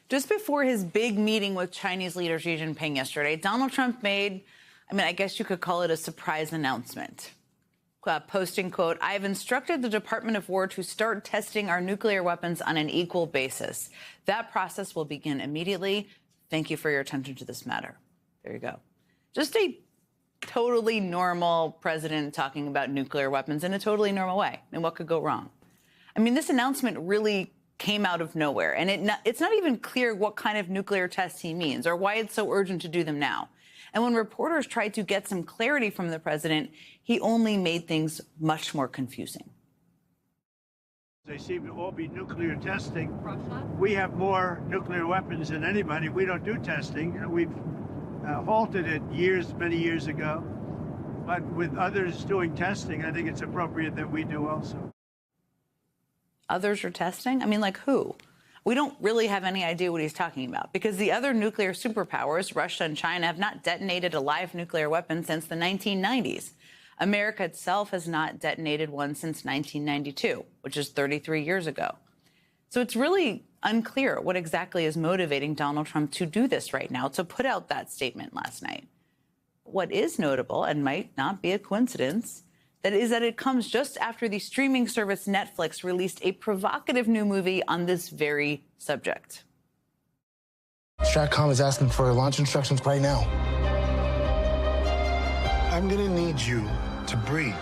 Just before his big meeting with Chinese leader Xi Jinping yesterday, Donald Trump made, I guess you could call it a surprise announcement. Posting, quote, "I have instructed the Department of War to start testing our nuclear weapons on an equal basis. That process will begin immediately. Thank you for your attention to this matter." There you go. Just a totally normal president talking about nuclear weapons in a totally normal way. And what could go wrong? This announcement really came out of nowhere, and it's not even clear what kind of nuclear tests he means or why it's so urgent to do them now. And when reporters tried to get some clarity from the president, he only made things much more confusing. They seem to all be nuclear testing. Russia? We have more nuclear weapons than anybody. We don't do testing. We've halted it many years ago. But with others doing testing, I think it's appropriate that we do also. Others are testing? Like who? We don't really have any idea what he's talking about because the other nuclear superpowers, Russia and China, have not detonated a live nuclear weapon since the 1990s. America itself has not detonated one since 1992, which is 33 years ago. So it's really unclear what exactly is motivating Donald Trump to do this right now, to put out that statement last night. What is notable, and might not be a coincidence, that it comes just after the streaming service Netflix released a provocative new movie on this very subject. Stratcom is asking for launch instructions right now. I'm gonna need you to breathe.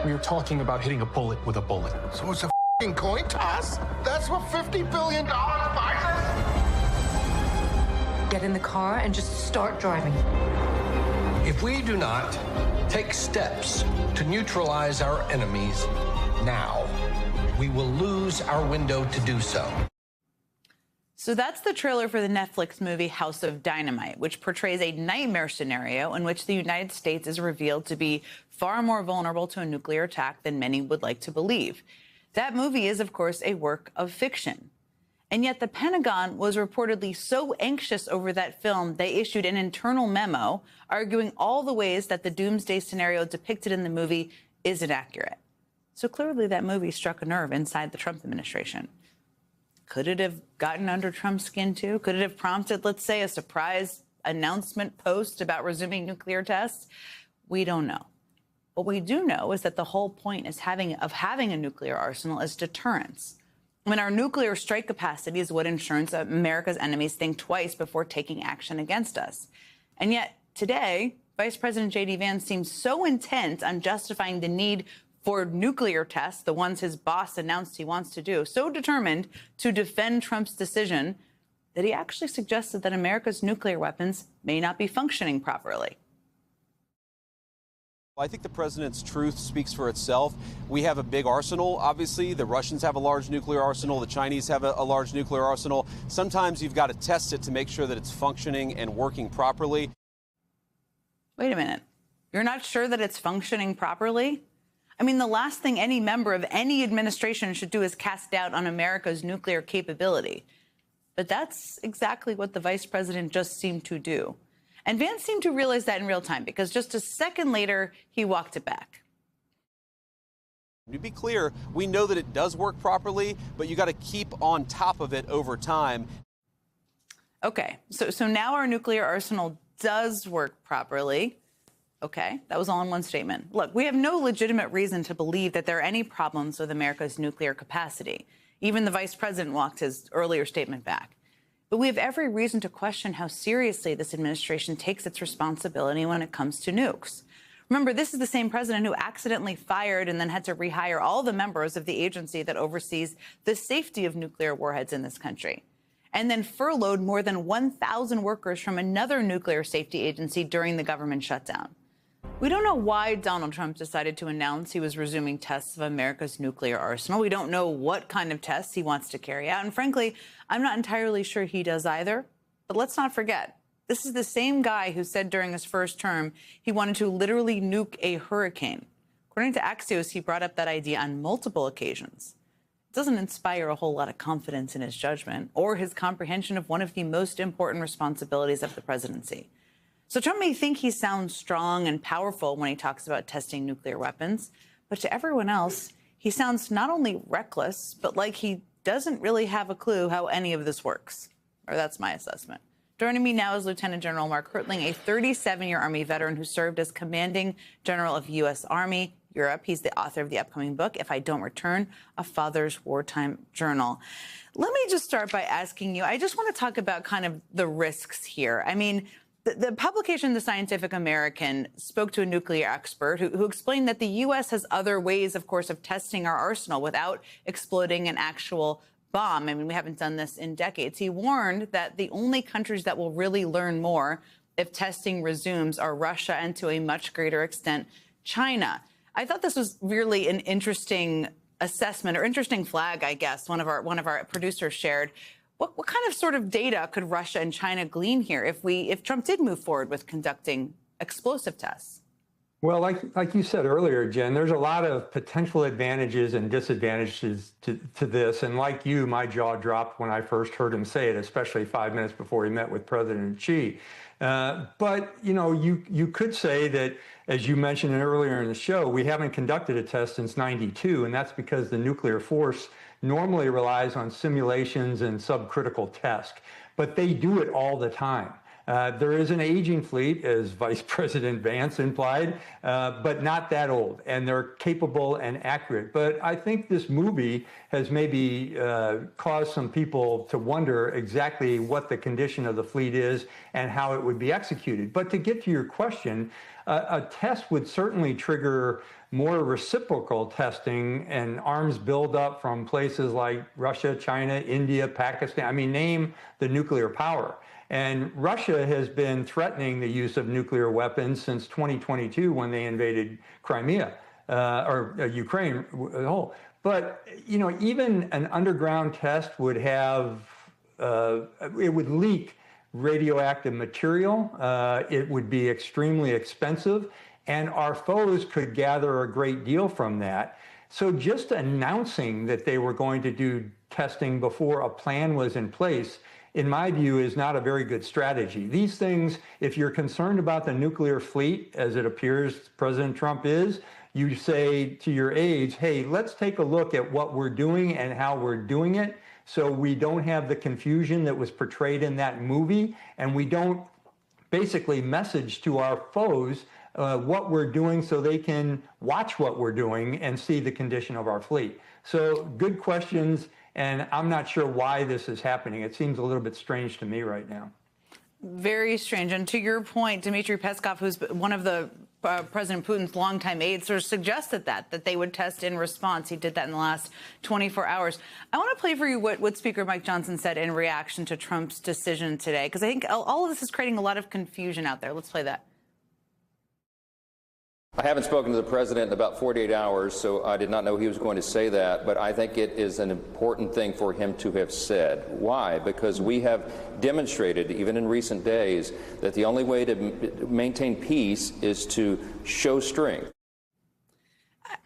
We are talking about hitting a bullet with a bullet. So it's a f***ing coin toss? That's what $50 billion buys us? Get in the car and just start driving. If we do not take steps to neutralize our enemies now, we will lose our window to do so. So that's the trailer for the Netflix movie House of Dynamite, which portrays a nightmare scenario in which the United States is revealed to be far more vulnerable to a nuclear attack than many would like to believe. That movie is, of course, a work of fiction. And yet the Pentagon was reportedly so anxious over that film, they issued an internal memo arguing all the ways that the doomsday scenario depicted in the movie is inaccurate. So clearly that movie struck a nerve inside the Trump administration. Could it have gotten under Trump's skin, too? Could it have prompted, let's say, a surprise announcement post about resuming nuclear tests? We don't know. What we do know is that the whole point of having a nuclear arsenal is deterrence. When our nuclear strike capacity is what ensures that America's enemies think twice before taking action against us. And yet today, Vice President J.D. Vance seems so intent on justifying the need for nuclear tests, the ones his boss announced he wants to do, so determined to defend Trump's decision that he actually suggested that America's nuclear weapons may not be functioning properly. I think the president's truth speaks for itself. We have a big arsenal, obviously. The Russians have a large nuclear arsenal. The Chinese have a large nuclear arsenal. Sometimes you've got to test it to make sure that it's functioning and working properly. Wait a minute. You're not sure that it's functioning properly? The last thing any member of any administration should do is cast doubt on America's nuclear capability. But that's exactly what the vice president just seemed to do. And Vance seemed to realize that in real time, because just a second later, he walked it back. To be clear, we know that it does work properly, but you got to keep on top of it over time. OK, so now our nuclear arsenal does work properly. OK, that was all in one statement. Look, we have no legitimate reason to believe that there are any problems with America's nuclear capacity. Even the vice president walked his earlier statement back. But we have every reason to question how seriously this administration takes its responsibility when it comes to nukes. Remember, this is the same president who accidentally fired and then had to rehire all the members of the agency that oversees the safety of nuclear warheads in this country, and then furloughed more than 1,000 workers from another nuclear safety agency during the government shutdown. We don't know why Donald Trump decided to announce he was resuming tests of America's nuclear arsenal. We don't know what kind of tests he wants to carry out. And frankly, I'm not entirely sure he does either. But let's not forget, this is the same guy who said during his first term he wanted to literally nuke a hurricane. According to Axios, he brought up that idea on multiple occasions. It doesn't inspire a whole lot of confidence in his judgment or his comprehension of one of the most important responsibilities of the presidency. So Trump may think he sounds strong and powerful when he talks about testing nuclear weapons, but to everyone else, he sounds not only reckless, but like he doesn't really have a clue how any of this works. or that's my assessment. Joining me now is Lieutenant General Mark Hertling, a 37-year Army veteran who served as Commanding General of U.S. Army Europe. He's the author of the upcoming book, If I Don't Return, A Father's Wartime Journal. Let me just start by asking you, I just want to talk about kind of the risks here. I mean, the publication, The Scientific American, spoke to a nuclear expert who explained that the U.S. has other ways, of course, of testing our arsenal without exploding an actual bomb. I mean, we haven't done this in decades. He warned that the only countries that will really learn more if testing resumes are Russia and, to a much greater extent, China. I thought this was really an interesting assessment, or interesting flag, I guess, one of our producers shared. What kind of sort of data could Russia and China glean here if Trump did move forward with conducting explosive tests? Well, like you said earlier, Jen, there's a lot of potential advantages and disadvantages to this. And like you, my jaw dropped when I first heard him say it, especially 5 minutes before he met with President Xi. But, you know, you could say that, as you mentioned earlier in the show, we haven't conducted a test since '92, and that's because the nuclear force normally relies on simulations and subcritical tests, but they do it all the time. There is an aging fleet, as Vice President Vance implied, but not that old, and they're capable and accurate. But I think this movie has maybe caused some people to wonder exactly what the condition of the fleet is and how it would be executed. But to get to your question, a test would certainly trigger more reciprocal testing and arms buildup from places like Russia, China, India, Pakistan. I mean, name the nuclear power. And Russia has been threatening the use of nuclear weapons since 2022 when they invaded Crimea, or Ukraine. But, you know, even an underground test would have, it would leak radioactive material. It would be extremely expensive, and our foes could gather a great deal from that. So just announcing that they were going to do testing before a plan was in place, in my view, is not a very good strategy. These things, if you're concerned about the nuclear fleet, as it appears President Trump is, you say to your aides, hey, let's take a look at what we're doing and how we're doing it, so we don't have the confusion that was portrayed in that movie, and we don't basically message to our foes what we're doing so they can watch what we're doing and see the condition of our fleet. So good questions. And I'm not sure why this is happening. It seems a little bit strange to me right now. Very strange. And to your point, Dmitry Peskov, who's one of the President Putin's longtime aides, sort of suggested that they would test in response. He did that in the last 24 hours. I want to play for you what Speaker Mike Johnson said in reaction to Trump's decision today, because I think all of this is creating a lot of confusion out there. Let's play that. I haven't spoken to the president in about 48 hours, so I did not know he was going to say that, but I think it is an important thing for him to have said. Why? Because we have demonstrated, even in recent days, that the only way to maintain peace is to show strength.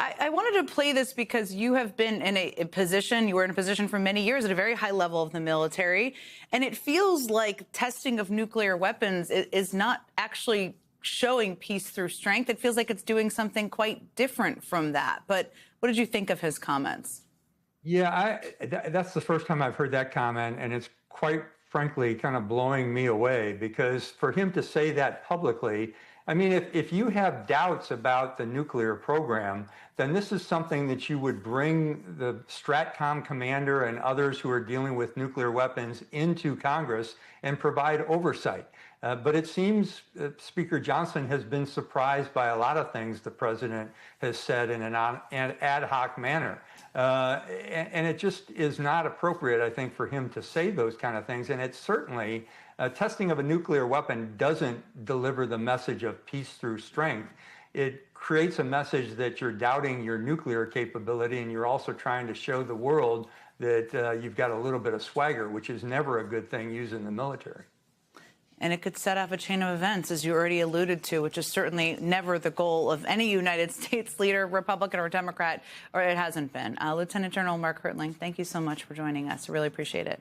I wanted to play this because you have been in a position, you were in a position for many years at a very high level of the military, and it feels like testing of nuclear weapons is not actually showing peace through strength. It feels like it's doing something quite different from that. But what did you think of his comments? Yeah, that's the first time I've heard that comment, and it's quite frankly kind of blowing me away, because for him to say that publicly, I mean, if you have doubts about the nuclear program, then this is something that you would bring the STRATCOM commander and others who are dealing with nuclear weapons into Congress and provide oversight. But it seems Speaker Johnson has been surprised by a lot of things the president has said in an ad hoc manner. And it just is not appropriate, I think, for him to say those kind of things. And it's certainly, testing of a nuclear weapon doesn't deliver the message of peace through strength. It creates a message that you're doubting your nuclear capability, and you're also trying to show the world that you've got a little bit of swagger, which is never a good thing used in the military. And it could set off a chain of events, as you already alluded to, which is certainly never the goal of any United States leader, Republican or Democrat, or it hasn't been. Lieutenant General Mark Hertling, thank you so much for joining us. I really appreciate it.